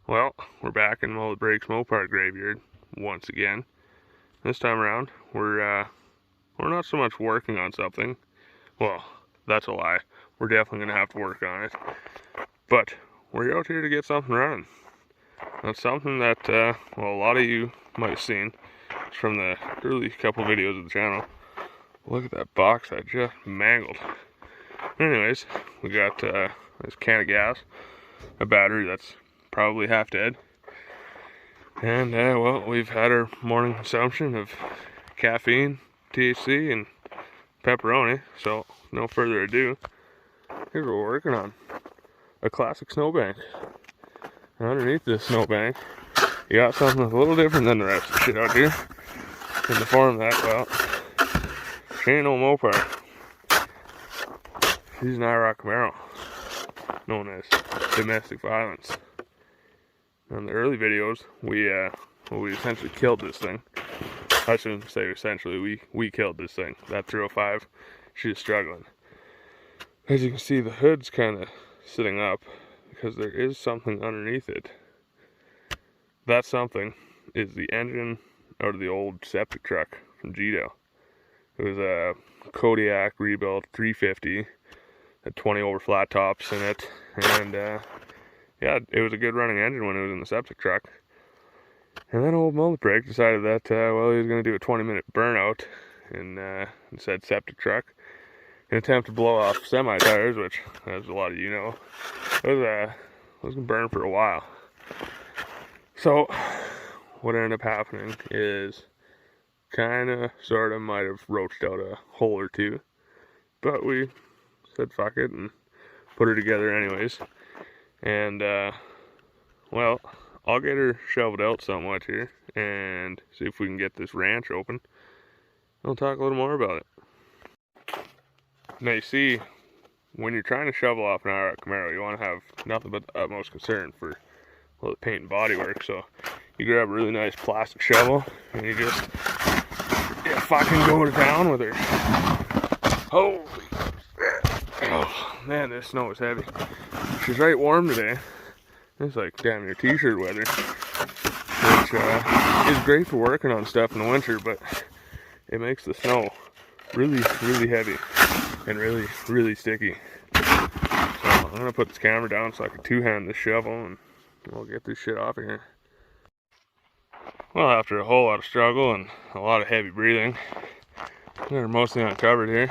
Well, we're back in Mow the Brakes Mopar graveyard once again. This time around, we're not so much working on something. Well, that's a lie. We're definitely gonna have to work on it. But we're out here to get something running. That's something that well, a lot of you might have seen from the early couple videos of the channel. Look at that box I just mangled. Anyways, we got this can of gas, a battery that's probably half dead, and well, we've had our morning consumption of caffeine, THC, and pepperoni. So no further ado, here's what we're working on: a classic snowbank. And underneath this snowbank, you got something that's a little different than the rest of the shit out here. In the form that, well, she ain't no Mopar. She's an Iroc Camaro, known as domestic violence. In the early videos, we essentially killed this thing. I shouldn't say essentially, we killed this thing. That 305, she's struggling. As you can see, the hood's kind of sitting up because there is something underneath it. That something is the engine out of the old septic truck from Gito. It was a Kodiak rebuilt 350, had 20 over flat tops in it, and yeah, it was a good running engine when it was in the septic truck. And then old Mow the Brake decided that, well, he was going to do a 20-minute burnout in said septic truck in an attempt to blow off semi-tires, which, as a lot of you know, was going to burn for a while. So, what ended up happening is kind of, sort of, might have roached out a hole or two, but we said fuck it and put her together anyways. And well, I'll get her shoveled out somewhat here and see if we can get this ranch open. I'll talk a little more about it. Now you see, when you're trying to shovel off an Iroc Camaro, you want to have nothing but the utmost concern for, well, the paint and body work. So you grab a really nice plastic shovel and you just fucking go to town with her. Holy oh man, this snow is heavy. She's right warm today. It's like damn near t-shirt weather, which is great for working on stuff in the winter, but it makes the snow really, really heavy and really, really sticky. So I'm gonna put this camera down so I can two-hand this shovel and we'll get this shit off of here. Well, after a whole lot of struggle and a lot of heavy breathing, they're mostly uncovered here.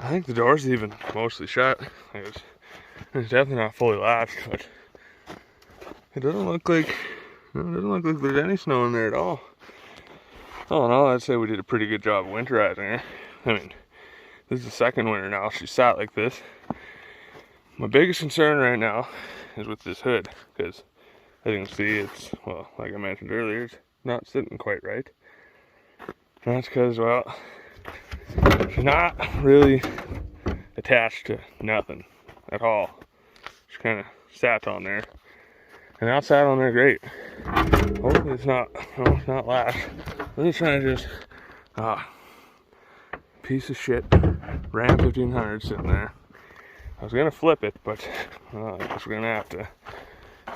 I think the door's even mostly shut. It's definitely not fully latched, but it doesn't look like there's any snow in there at all. All in all, I'd say we did a pretty good job of winterizing her. I mean, this is the second winter now she's sat like this. My biggest concern right now is with this hood, because as you can see, it's, well, like I mentioned earlier, it's not sitting quite right. And that's because, well, she's not really attached to nothing at all. She kind of sat on there, and now sat on there great. Hopefully it's not lashed. I'm just trying to just piece of shit Ram 1500 sitting there. I was gonna flip it, but I guess we're gonna have to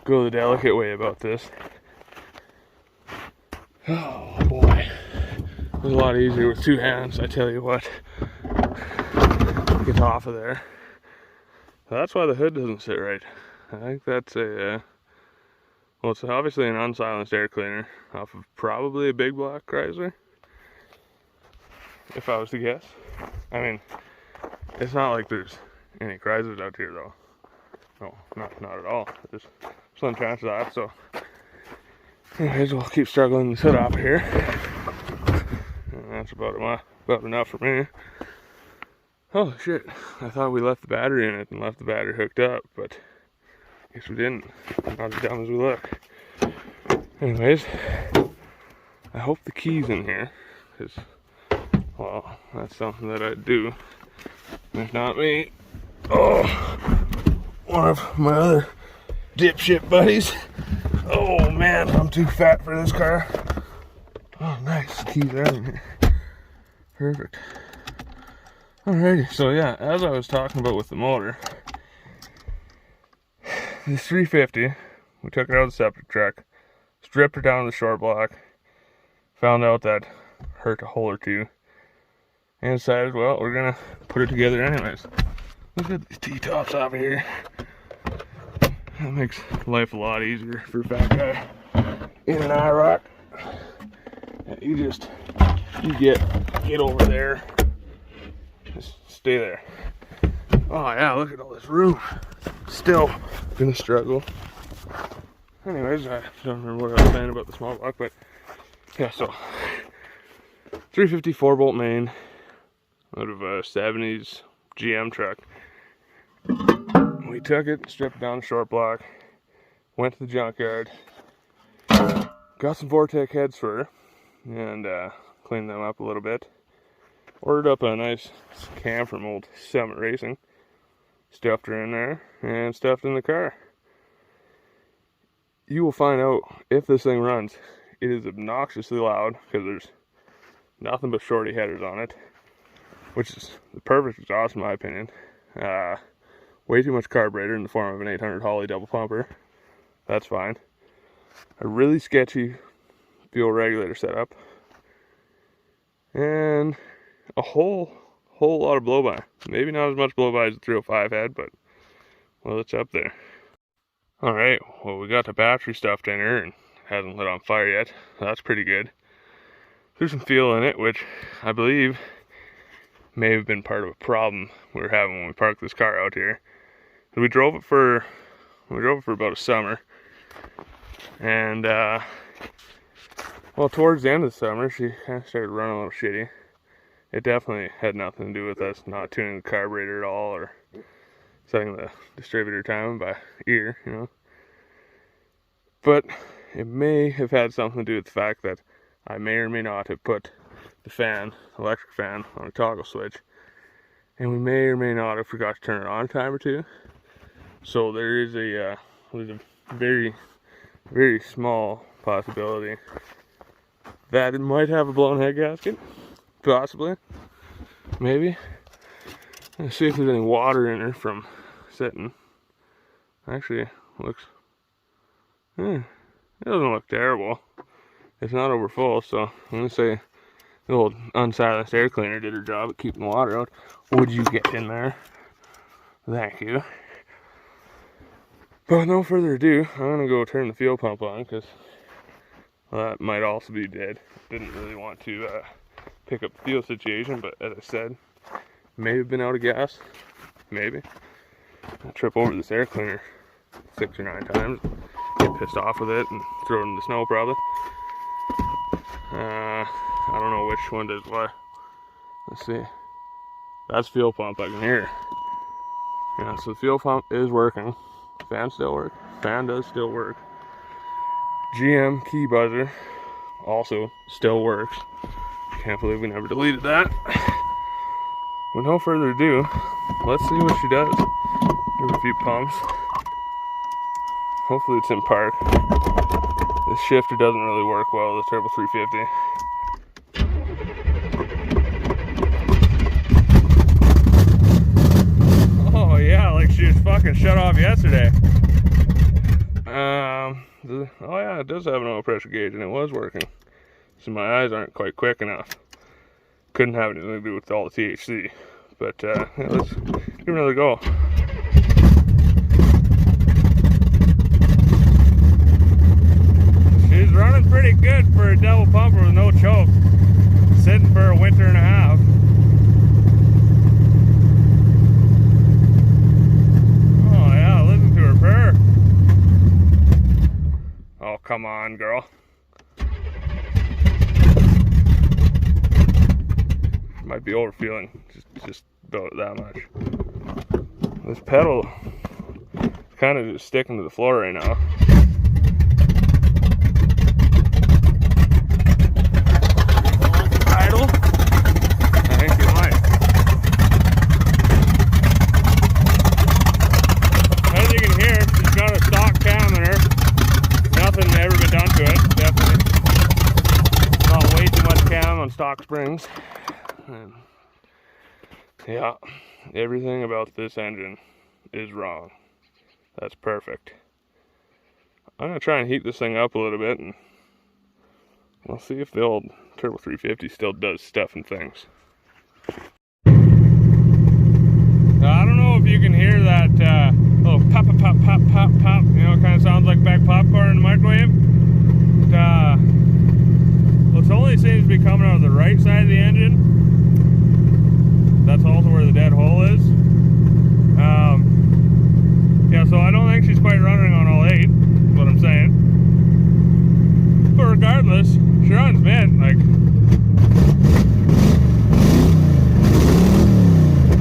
go the delicate way about this. Oh boy, it was a lot easier with two hands, I tell you what. Get off of there. That's why the hood doesn't sit right. I think that's a well, it's obviously an unsilenced air cleaner off of probably a big block Chrysler, if I was to guess. I mean, it's not like there's any Chryslers out here though. No, not at all. There's some chance of that. So anyways, we'll keep struggling this hood off here. And that's about enough for me. Oh shit, I thought we left the battery in it and left the battery hooked up, but I guess we didn't. Not as dumb as we look. Anyways, I hope the key's in here, because, well, that's something that I'd do. If not me, oh, one of my other dipshit buddies. Oh man, I'm too fat for this car. Oh nice, the keys are in here. Perfect. Alrighty, so yeah, as I was talking about with the motor, This 350, we took it out of the septic truck, stripped her down to the short block, found out that hurt a hole or two, and decided, well, we're gonna put it together anyways. Look at these T-tops over here. That makes life a lot easier for a fat guy in an Iroc. You get over there, just stay there. Oh yeah, look at all this room. Still gonna struggle. Anyways, I don't remember what I was saying about the small block, but yeah, so 350 4-bolt main out of a 70s GM truck. We took it, stripped it down to short block, went to the junkyard, got some Vortec heads for her, and cleaned them up a little bit. Ordered up a nice cam from old Summit Racing, stuffed her in there, and stuffed in the car. You will find out if this thing runs. It is obnoxiously loud because there's nothing but shorty headers on it, which is the perfect exhaust in my opinion. Way too much carburetor in the form of an 800 Holley double pumper. That's fine. A really sketchy fuel regulator setup, and a whole lot of blow-by. Maybe not as much blow-by as the 305 had, but well, it's up there. Alright, well, we got the battery stuffed in her and hasn't lit on fire yet. That's pretty good. There's some fuel in it, which I believe may have been part of a problem we were having when we parked this car out here. We drove it for about a summer, and well, towards the end of the summer, she kind of started running a little shitty. It definitely had nothing to do with us not tuning the carburetor at all, or setting the distributor time by ear, you know. But it may have had something to do with the fact that I may or may not have put the fan, electric fan, on a toggle switch, and we may or may not have forgot to turn it on a time or two. So there's a very, very small possibility that it might have a blown head gasket, possibly, maybe. Let's see if there's any water in her from sitting. Actually, looks, it doesn't look terrible. It's not over full, so I'm gonna say the old unsilenced air cleaner did her job at keeping the water out. Would you get in there? Thank you. But with no further ado, I'm gonna go turn the fuel pump on, because that might also be dead. Didn't really want to pick up the fuel situation, but as I said, may have been out of gas. Maybe. I'll trip over this air cleaner 6 or 9 times, get pissed off with it, and throw it in the snow probably. I don't know which one does what. Let's see. That's fuel pump, I can hear. Yeah, so the fuel pump is working. Fan still works. Fan does still work. GM key buzzer also still works. Can't believe we never deleted that. With no further ado, let's see what she does. Give her a few pumps. Hopefully it's in park. This shifter doesn't really work well with the Turbo 350. Oh yeah, like she was fucking shut off yesterday. Oh yeah, it does have an oil pressure gauge and it was working. So my eyes aren't quite quick enough. Couldn't have anything to do with all the THC. But yeah, let's give it another go. She's running pretty good for a double pumper with no choke. Sitting for a winter and a half. Oh yeah, listen to her purr. Oh, come on, girl. Might be overfeeling, just about that much. This pedal kind of just sticking to the floor right now. Idle? I think you might. As you can hear, she's got a stock cam in her. Nothing ever been done to it, definitely. Not way too much cam on stock springs. And yeah, everything about this engine is wrong. That's perfect. I'm gonna try and heat this thing up a little bit, and we'll see if the old Turbo 350 still does stuff and things. Now, I don't know if you can hear that little pop, pop, pop, pop, pop, pop. You know, it kind of sounds like back popcorn in the microwave. But, well, it only seems to be coming out of the right side of the engine. That's also where the dead hole is. Yeah, so I don't think she's quite running on all 8, is what I'm saying. But regardless, she runs mint, like.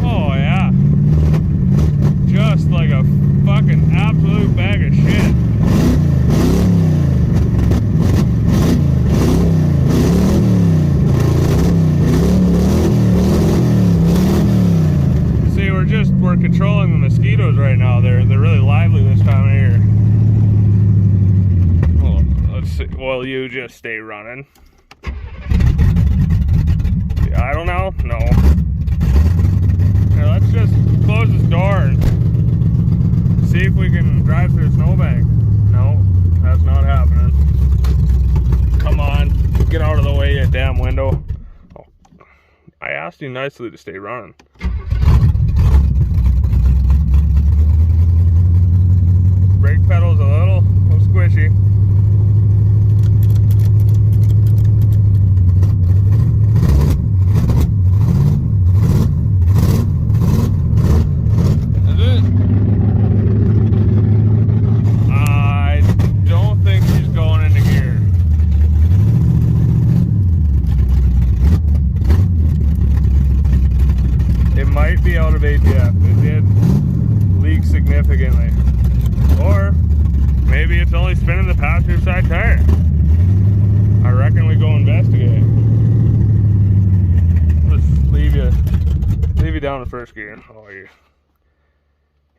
Oh yeah. Just like a fucking absolute bag of shit. See, we're controlling the mosquitoes right now. They're really lively this time of year. Well, let's see. Well, you just stay running. I don't know. No. Here, let's just close this door and see if we can drive through a snowbank. No, that's not happening. Come on, get out of the way, you damn window. Oh, I asked you nicely to stay running. Brake pedal's a little squishy. Out of ATF. It did leak significantly. Or maybe it's only spinning the passenger side tire. I reckon we go investigate. Let's leave you down in first gear. Oh, you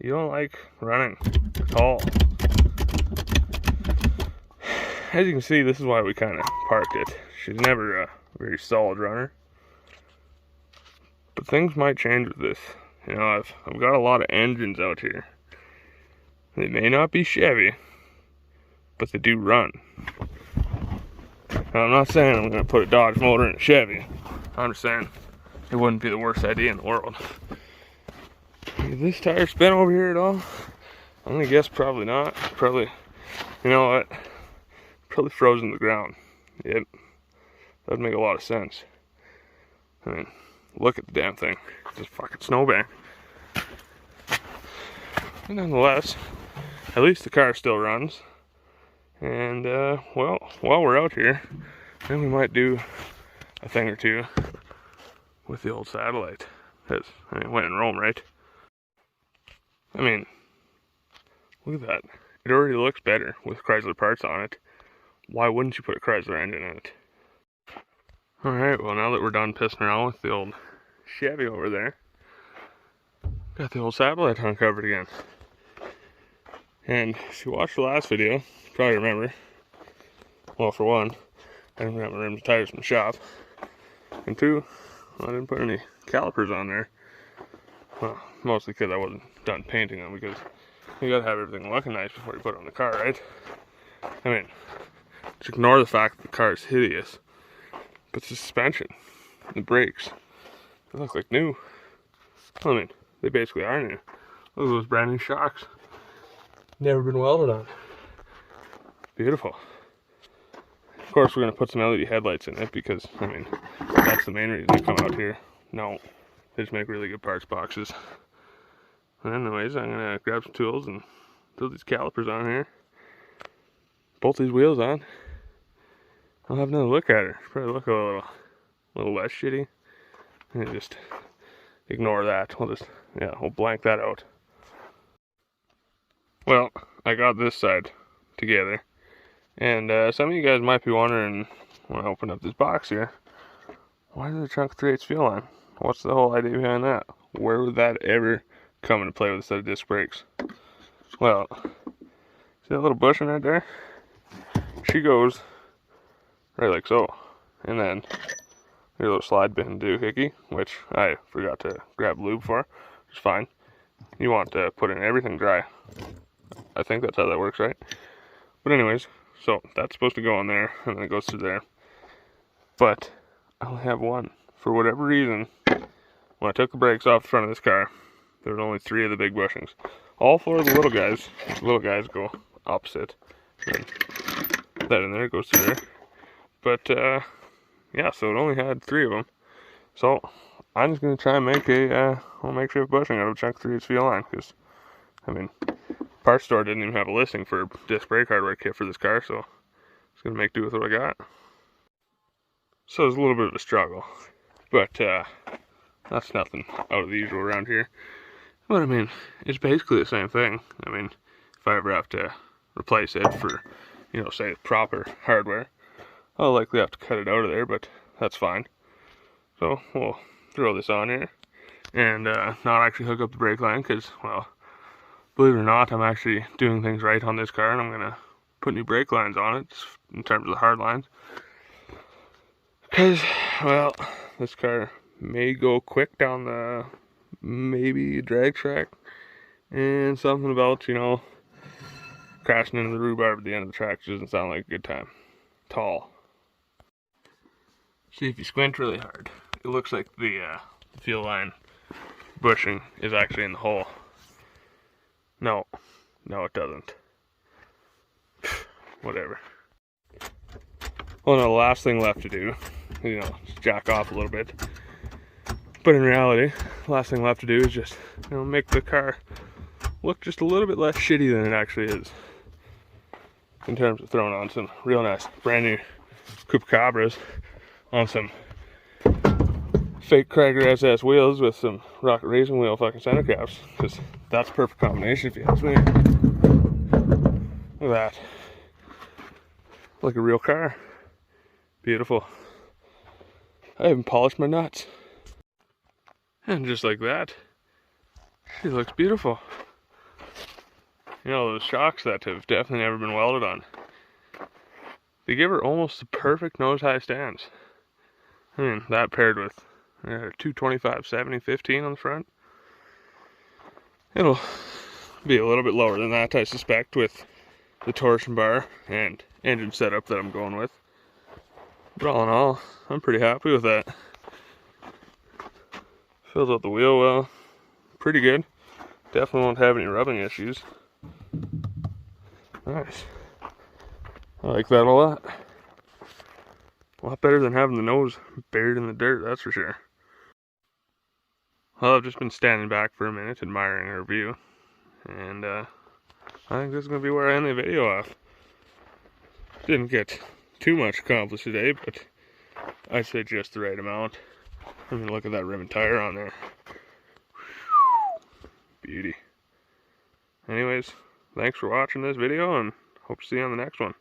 don't like running at all. As you can see, this is why we kind of parked it. She's never a very solid runner. But things might change with this. You know, I've got a lot of engines out here. They may not be Chevy, but they do run. Now, I'm not saying I'm going to put a Dodge motor in a Chevy. I'm just saying it wouldn't be the worst idea in the world. Is this tire spin over here at all? I'm going to guess probably not. Probably, you know what? Probably frozen to the ground. Yep. That would make a lot of sense. I mean, look at the damn thing. It's a fucking snowbank. But nonetheless, at least the car still runs. And, well, while we're out here, then we might do a thing or two with the old Satellite. Because, I mean, when in Rome, right? I mean, look at that. It already looks better with Chrysler parts on it. Why wouldn't you put a Chrysler engine in it? Alright, well, now that we're done pissing around with the old Chevy over there, got the old Satellite uncovered again. And if you watched the last video, you probably remember, well, for one, I didn't have my rims and tires from the shop, and two, I didn't put any calipers on there. Well, mostly because I wasn't done painting them, because you gotta have everything looking nice before you put it on the car, right? I mean, just ignore the fact that the car is hideous, but the suspension, the brakes, they look like new. I mean, they basically are new. Look at those brand new shocks. Never been welded on. Beautiful. Of course, we're going to put some LED headlights in it because, I mean, that's the main reason they come out here. No, they just make really good parts boxes. And anyways, I'm going to grab some tools and throw these calipers on here. Bolt these wheels on. I'll have another look at her. Probably look a little less shitty. And just ignore that. We'll just, yeah, we'll blank that out. Well, I got this side together. And some of you guys might be wondering, when I open up this box here, why does the trunk 3/8 fuel line? What's the whole idea behind that? Where would that ever come into play with a set of disc brakes? Well, see that little bushing right there? She goes right like so. And then there's a little slide bin doohickey, which I forgot to grab lube for, which is fine. You want to put in everything dry. I think that's how that works, right? But But anyways, so that's supposed to go in there, and then it goes through there. But I only have one. For whatever reason, when I took the brakes off the front of this car, there were only 3 of the big bushings. All 4 of the little guys go opposite. And that in there goes through there. But yeah, so it only had 3 of them. So I'm just gonna try and make a makeshift bushing out of chunk 3's fuel line, because I mean, parts store didn't even have a listing for a disc brake hardware kit for this car, so I'm just gonna make do with what I got. So it's a little bit of a struggle, but that's nothing out of the usual around here. But I mean, it's basically the same thing. I mean, if I ever have to replace it for, you know, say proper hardware, I'll likely have to cut it out of there, but that's fine. So we'll throw this on here and not actually hook up the brake line, because, well, believe it or not, I'm actually doing things right on this car, and I'm gonna put new brake lines on it in terms of the hard lines. Because, well, this car may go quick down the maybe drag track, and something about, you know, crashing into the rhubarb at the end of the track doesn't sound like a good time at all. See, if you squint really hard, it looks like the fuel line bushing is actually in the hole. No, it doesn't. Whatever. Well, no, the last thing left to do, you know, just jack off a little bit. But in reality, the last thing left to do is just, you know, make the car look just a little bit less shitty than it actually is. In terms of throwing on some real nice brand new Cabras on some fake Cragger SS wheels with some Rocket Racing wheel fucking center caps, because that's a perfect combination if you ask me. Look at that. Like a real car. Beautiful. I haven't polished my nuts. And just like that, she looks beautiful. You know, those shocks that have definitely never been welded on, they give her almost the perfect nose-high stands. I mean, that paired with 225/70/15 on the front. It'll be a little bit lower than that, I suspect, with the torsion bar and engine setup that I'm going with. But all in all, I'm pretty happy with that. Fills out the wheel well. Pretty good. Definitely won't have any rubbing issues. Nice. I like that a lot. A lot better than having the nose buried in the dirt, that's for sure. Well, I've just been standing back for a minute admiring her view, and I think this is going to be where I end the video off. Didn't get too much accomplished today, but I'd say just the right amount. I mean, look at that rim and tire on there. Beauty. Anyways, thanks for watching this video, and hope to see you on the next one.